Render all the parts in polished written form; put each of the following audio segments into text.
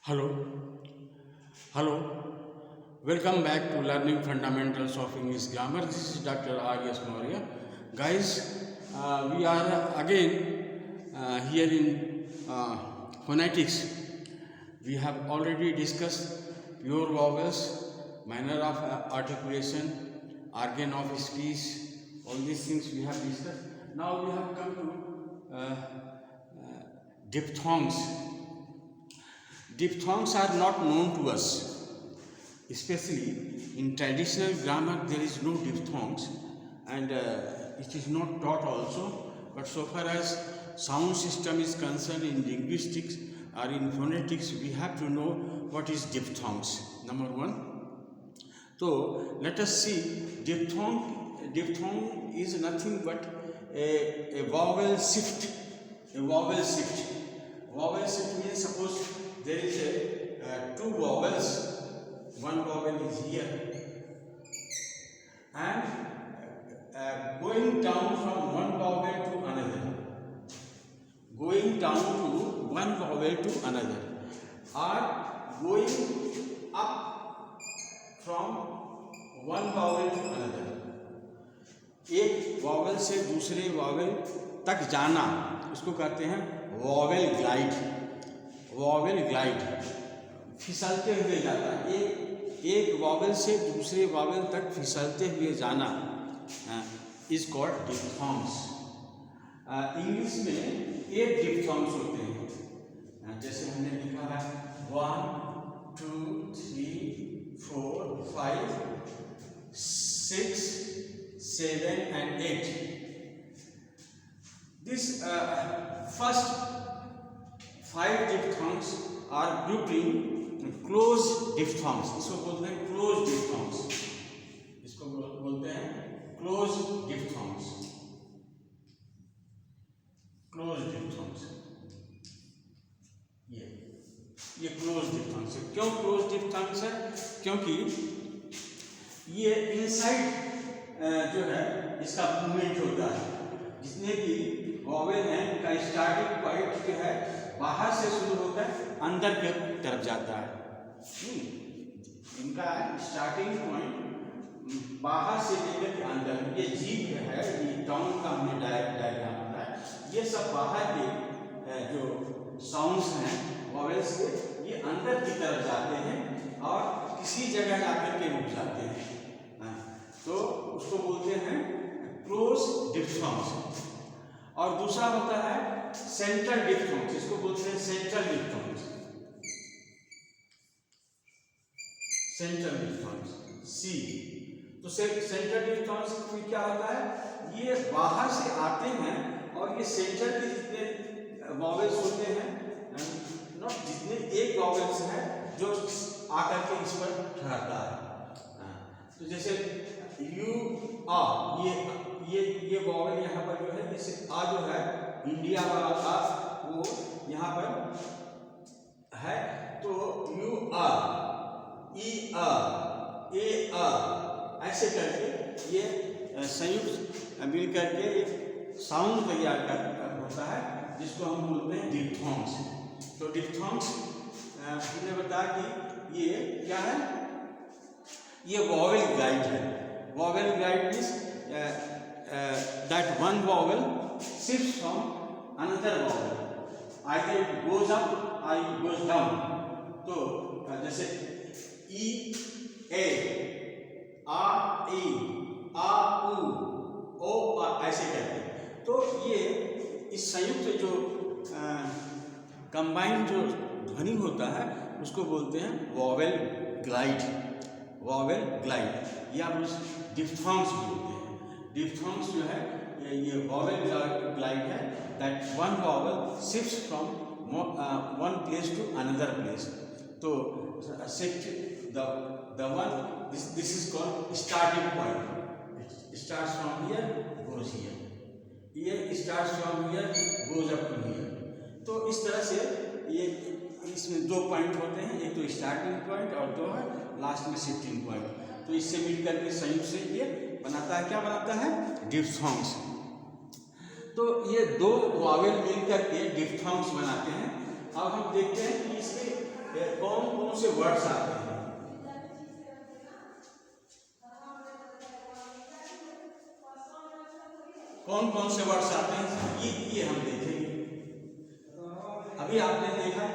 Hello, hello. Welcome back to Learning Fundamentals of English Grammar. This is Dr. R.S. Maurya. Guys, we are again here in phonetics. We have already discussed pure vowels, manner of articulation, organ of speech, all these things we have discussed. Now we have come to diphthongs. Diphthongs are not known to us, especially in traditional grammar. There is no diphthongs, and it is not taught also. But so far as sound system is concerned, in linguistics or in phonetics, we have to know what is diphthongs. Number one. So let us see. Diphthong is nothing but a vowel shift. A vowel shift. Vowel shift means, suppose there is two vowels. One vowel is here, and going down from one vowel to another. Going down to one vowel to another, or going up from one vowel to another. एक vowel से दूसरे vowel तक जाना, उसको कहते हैं vowel glide. Vowel glide फिसलते हुए जाता है. एक वॉवेल से दूसरे वॉवेल तक फिसलते हुए जाना इज कॉल्ड डिप्थॉन्ग्स. इंग्लिश में 8 डिप्थॉन्ग्स होते हैं. जैसे हमने लिखा है 1, 2, 3, 4, 5, 6, 7 and 8. This first 5 diphthongs are grouped in close diphthongs. इसको बोलते हैं close diphthongs. इसको बोलते हैं close diphthongs. Close diphthongs. ये close diphthongs है. क्यों close diphthongs है? क्योंकि ये inside जो है इसका मूवमेंट होता है. जितने भी वॉवेल हैं उनका स्टार्टिंग पॉइंट जो है बाहर से शुरू होता है, अंदर के तरफ जाता है. इनका स्टार्टिंग पॉइंट बाहर से लेकर के अंदर. ये जीभ है, ये टाउन का हमने डायग्राम होता है. ये सब बाहर के जो साउंड्स हैं वॉवेल्स के, ये अंदर की तरफ जाते हैं और किसी जगह जाकर के रुक जाते हैं. तो उसको बोलते हैं क्लोज डिप्थॉन्ग्स. और दूसरा होता है सेंट्रल डिप्थॉन्ग्स. इसको बोलते हैं सेंट्रल डिप्थॉन्ग्स. सेंट्रल डिप्थॉन्ग्स सी. तो सेंट्रल डिप्थॉन्ग्स में क्या होता है, ये बाहर से आते हैं और ये सेंट्रल के जितने वॉवेल्स होते हैं, जितने एक वॉवेल्स है जो आकर के इस पर ठहरता है. तो जैसे यू आ, ये वॉवेल यहाँ पर जो है, जैसे आ जो है इंडिया वाला आ, वो यहाँ पर है. तो यू आ, ई आ, ए आ, ऐसे करके ये संयुक्त मिल करके एक साउंड तैयार कर होता है, जिसको हम बोलते हैं डिप्थॉन्ग्स. तो डिप्थॉन्ग्स हमने बताया कि ये क्या है, ये वॉवेल ग्लाइड है. Vowel glide means that one vowel shifts from another vowel. Either it goes up or it goes down. तो जैसे ई, ए, आ, ई, आ, उ, ओ, आ, ऐसे करके. तो ये इस संयुक्त जो कंबाइंड जो ध्वनि होता है उसको बोलते हैं वॉवेल ग्लाइड. वॉवेल ग्लाइड या डिप्थॉन्ग्स बोलते हैं. डिप्थॉन्ग्स जो है ये वॉवेल ग्लाइड है. That one vowel shifts from one place to another place. तो shift the one, this is called starting point. Starts from here, goes here. ये starts from here, goes up to here. तो इस तरह से ये इसमें 2 point होते हैं, एक तो स्टार्टिंग पॉइंट और 2 है लास्ट में शिफ्टिंग पॉइंट. तो इससे मिलकर के संयुक्त से ये बनाता है, क्या बनाता है, डिप्थॉन्ग्स. तो ये 2 वॉवेल मिलकर के डिप्थॉन्ग्स बनाते हैं. अब हम देखते हैं कि इसके कौन कौन से वर्ड्स आते हैं, कौन कौन से वर्ड्स आते हैं, ये हम देखेंगे। अभी आपने देखा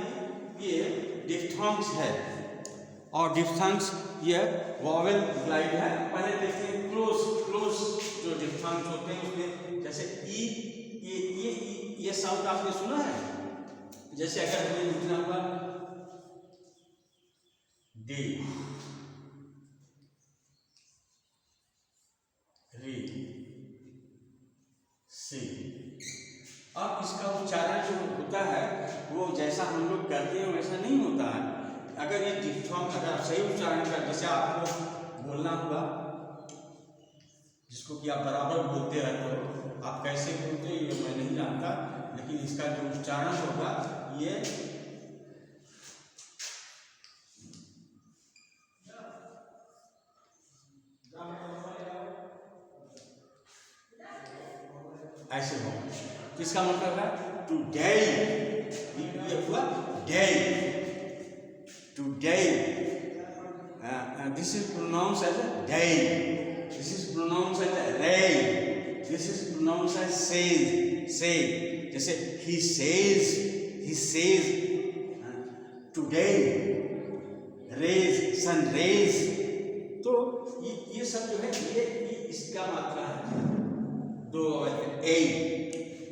कि ये डिफ्थॉन्ग्स है और डिफ्थॉन्ग्स ये वॉवेल ग्लाइड है। पहले देखते हैं क्लोज जो डिफ्थॉन्ग्स होते हैं उसमें, जैसे ई, ये साउंड आपने सुना है। जैसे अगर हमें लिखना हुआ डी री सी, अब इसका उच्चारण जो होता है वो जैसा हम लोग करते हैं वैसा नहीं होता है। अगर ये डिफ्थॉन्ग अगर आप सही उच्चारण कर, जैसे आपको बोलना हुआ जिसको कि आप बराबर बोलते रहते हो, आप कैसे बोलते हो ये मैं नहीं जानता, लेकिन इसका जो उच्चारण होगा ये ऐसे होगा। तो इसका मतलब है टू डे, ये हुआ day, today, this is pronounce as a day, this is pronounce as a ray, this is pronounce as say, जैसे ही says today, rays sun rays. तो ये सब जो है ये इसका मात्रा है दो, ए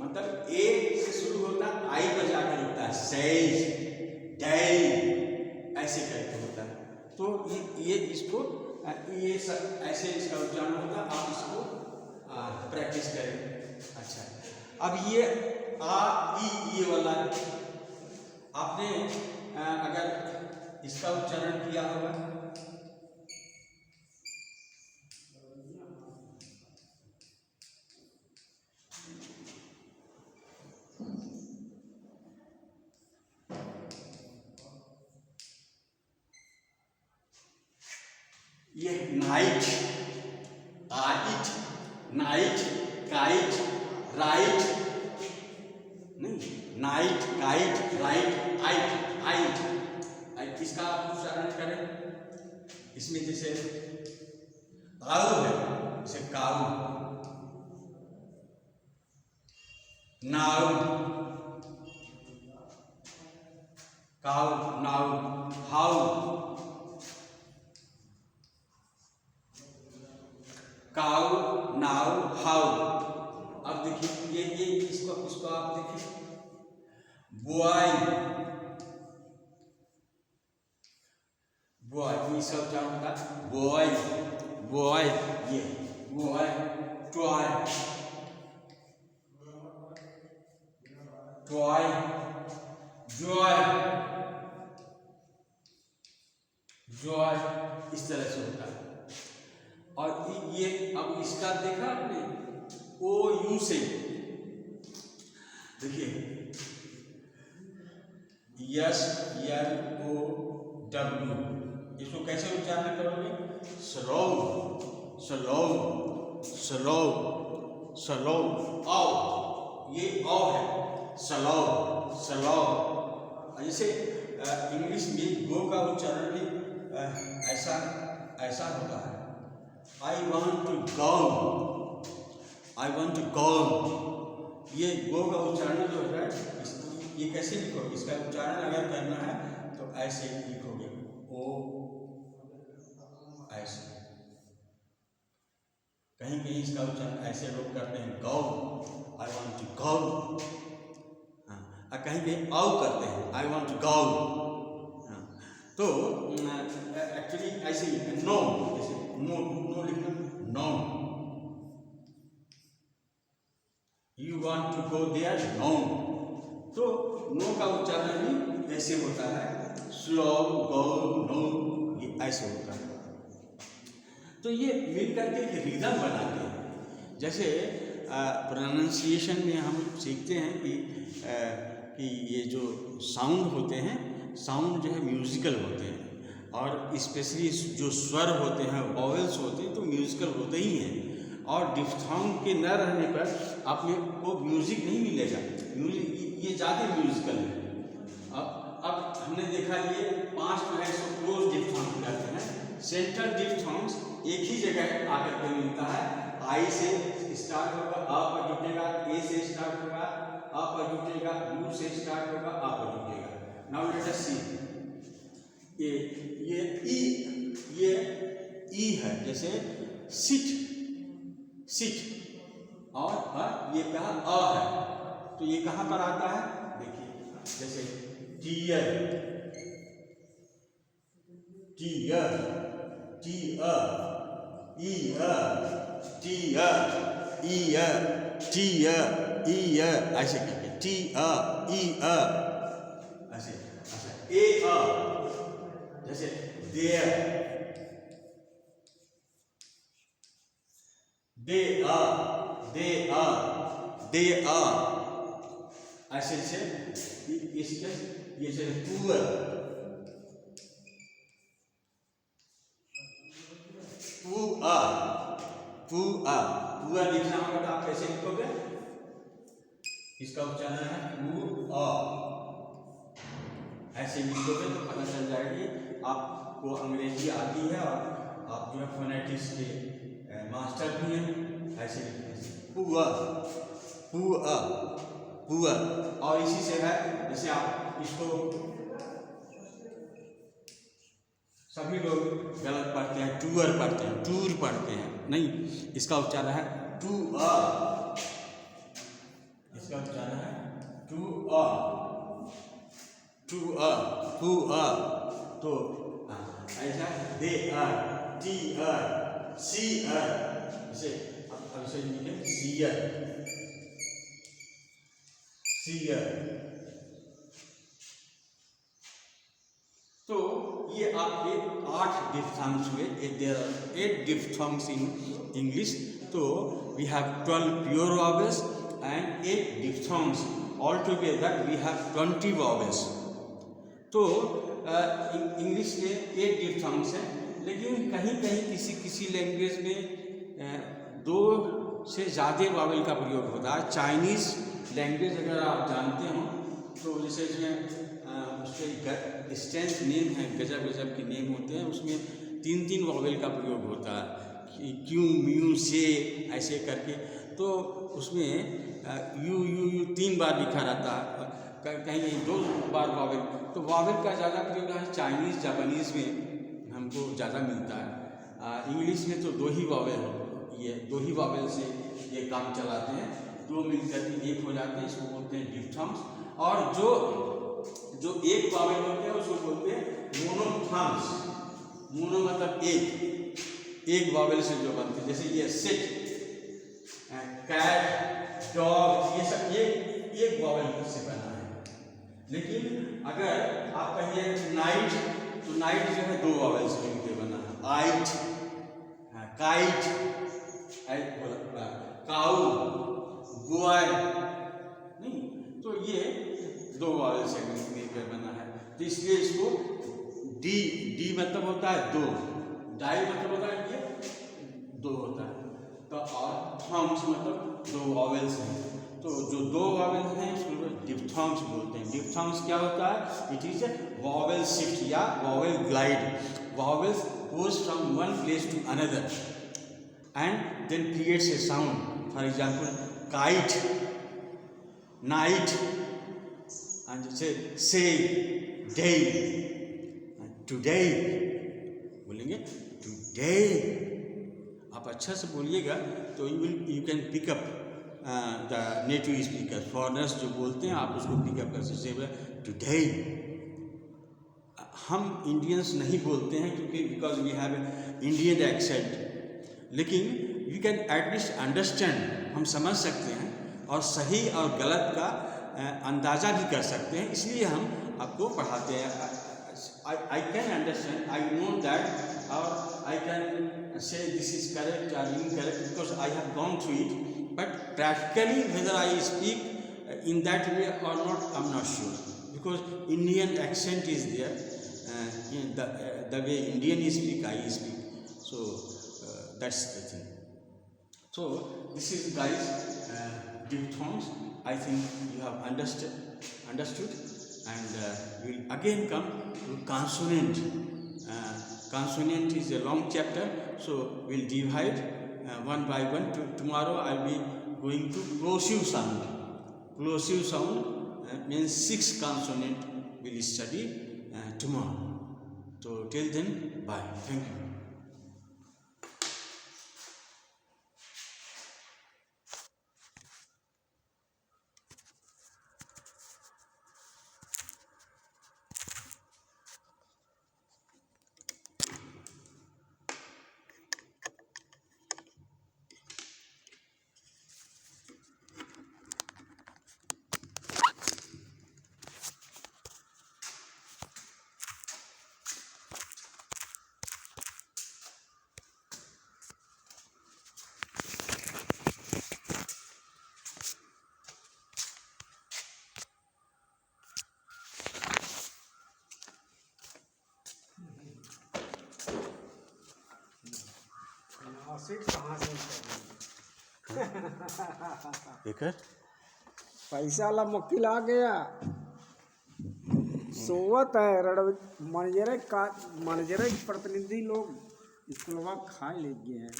मतलब ए से शुरू होता है, आई पर जाकर होता है सेज डे, ऐसे करके होता है। तो ये इसको ये सब ऐसे इसका उच्चारण होता है, आप इसको प्रैक्टिस करें। अच्छा, अब ये आ ई ये वाला आपने अगर इसका उच्चारण किया होगा, ये नाइट, आइट, नाइट, काइट, राइट, नहीं नाइट, काइट, राइट, आइट, आइट, इसका आप उच्चारण करें। इसमें जैसे काऊ है, जैसे cow, now, cow, now, how, cow, now, how. अब देखिए ये इसको आप देखिए, बॉय, बॉय, इसका उच्चारण होता है बॉय, बॉय, ये boy, toy, toy, Joy, Joy, इस तरह से होता है। और ये अब इसका देखा आपने, ओ यू से देखिए, यस एल ओ डब्ल्यू, इसको कैसे उच्चारण करोगे, स्लो, स्लो, स्लो, स्लो, आओ, ये आओ है, स्लो, स्लो। जैसे इंग्लिश में गो का उच्चारण भी ऐसा होता है, I want to go, I want to go। ये गो का उच्चारण जो है ये कैसे लिखोगे, इसका उच्चारण अगर करना है तो ऐसे लिखोगे, ओ ऐसे। कहीं कहीं इसका उच्चारण ऐसे लोग करते हैं, गो, I want to go। हाँ, कहीं कहीं आओ करते हैं, I want to go। हाँ, तो एक्चुअली ऐसे ही नो, जैसे नो लिखना, know, you want to go there, no. तो नो का उच्चारण भी ऐसे होता है, स्लो, गो, नो, ये ऐसे होता है। तो ये मिलकर के एक रिदम बनाते हैं। जैसे प्रोनाउंसिएशन में हम सीखते हैं कि ये जो साउंड होते हैं, साउंड जो है म्यूजिकल होते हैं, और स्पेशली जो स्वर होते हैं, वॉवेल्स होते हैं, तो म्यूजिकल होते ही हैं। और डिफ्थॉन्ग के न रहने पर आप में को म्यूजिक नहीं मिलेगा, म्यूजिक ये ज़्यादा म्यूजिकल है। अब हमने देखा ये 5 जो है इसको क्लोज डिप्थॉन्ग कहते हैं। सेंट्रल डिप्थॉन्ग्स एक ही जगह आकर के मिलता है। आई से स्टार्ट होगा, अ पर जुटेगा, ए से स्टार्ट होगा, अ पर जुटेगा, यू से स्टार्ट होगा, अ पर जुटेगा। नाउ लेट अस सी, ये ई है, जैसे सिट, सिट, और ये कहा अ है, तो ये कहाँ पर आता है? देखिए जैसे tear, tear, tear, ear, tear, ear, tear, ear, ऐसे करके टीयर, ईयर, ऐसे ऐसे ए अ, जैसे देयर, दे आ, दे आ, दे आ, ऐसे से इसके ये से पुअर, पुआ, पुआ, पुआ लिखना होगा तो आप कैसे लिखोगे? इसका उच्चारण है पुआ, ऐसे लिखोगे तो पता चल जाएगी आपको अंग्रेजी आती है और आप जो है फोनेटिक्स के मास्टर भी हैं। ऐसे लिखने से पुआ, पुआ, पुआ। और इसी से है, जैसे आप इसको सभी लोग गलत पढ़ते हैं, टूअर पढ़ते हैं, टूर पढ़ते हैं, नहीं, इसका उच्चारण है टू अ, इसका उच्चारण है to a, to a, to a. तो ऐसा दे अर, टी अर, सी अर, जैसे अब इसे लिखे सीयर, सीयर। तो ये आपके 8 डिप्थॉन्ग्स हुए। There are 8 diphthongs in English. तो we have 12 pure vowels and 8 diphthongs, all together we have 20 vowels. तो इंग्लिश के 8 डिप्थॉन्ग्स हैं, लेकिन कहीं कहीं किसी किसी लैंग्वेज में 2 से ज़्यादा वॉवेल का प्रयोग होता है। चाइनीज़ लैंग्वेज अगर आप जानते हो तो जैसे इसमें उसके स्ट्रेंथ नेम है, गजब गजब के नेम होते हैं, उसमें 3 वॉवेल का प्रयोग होता है, क्यों, म्यू, से, ऐसे करके। तो उसमें यू यू यू 3 बार लिखा रहता है, कहीं 2 बार वॉवेल। तो वॉवेल का ज़्यादा प्रयोग है चाइनीज़, जापानीज़ में हमको ज़्यादा मिलता है। इंग्लिश में तो 2 ही वॉवेल, ये 2 ही वॉवेल से ये काम चलाते हैं, 2 मिलकर के 1 हो जाते हैं, इसको बोलते हैं डिप्थॉन्ग्स। और जो 1 वॉवेल होते हैं उसको बोलते हैं मोनोफॉन्ग्स। मोनो मतलब एक वॉवेल से जो बनते हैं, जैसे ये सिट, कैट, डॉग, ये सब एक वॉवेल से बना है। लेकिन अगर आप कहिए नाइट, तो नाइट जो है 2 वॉवेल से मिलकर बना है, आइट, काइट, काउ, बॉय, नहीं, तो ये 2 वॉवेल से मिलकर बना है। तो इसलिए इसको डी मतलब होता है 2, डाई मतलब होता है ये 2 होता है। तो और थॉन्ग्स मतलब 2 वॉवेल्स हैं। तो जो 2 वॉवेल्स हैं उसको डिप्थॉन्ग्स बोलते हैं। डिप्थॉन्ग्स क्या होता है? It is a vowel shift या vowel glide. Vowels goes from one place to another and then creates a sound. For example kite, night, and say day, today बोलेंगे today। आप अच्छा से बोलिएगा तो you can pick up the native speaker, foreigners जो बोलते हैं आप उसको पिकअप कर सकते हैं। today हम इंडियंस नहीं बोलते हैं क्योंकि because we have Indian accent, लेकिन वी कैन एटलीस्ट अंडरस्टैंड, हम समझ सकते हैं और सही और गलत का अंदाज़ा भी कर सकते हैं, इसलिए हम आपको पढ़ाते हैं। I can understand, I know that, और I can say this is correct और incorrect because I have gone through it, but practically whether I speak in that way और not, I am not sure, because Indian accent is there, the way Indian speak, I speak, so that's the thing. So this is guys diphthongs. I think you have understood, and we'll again come to consonant. Consonant is a long chapter, so we'll divide one by one. Tomorrow I'll be going to plosive sound. Plosive sound means 6 consonant we'll study tomorrow. So till then, bye. Thank you. कहाँ से देखकर पैसा वाला वकील आ गया। सोवत है रण मनजरे का मनजरे प्रतिनिधि लोग स्कूलवा खा ले गए हैं।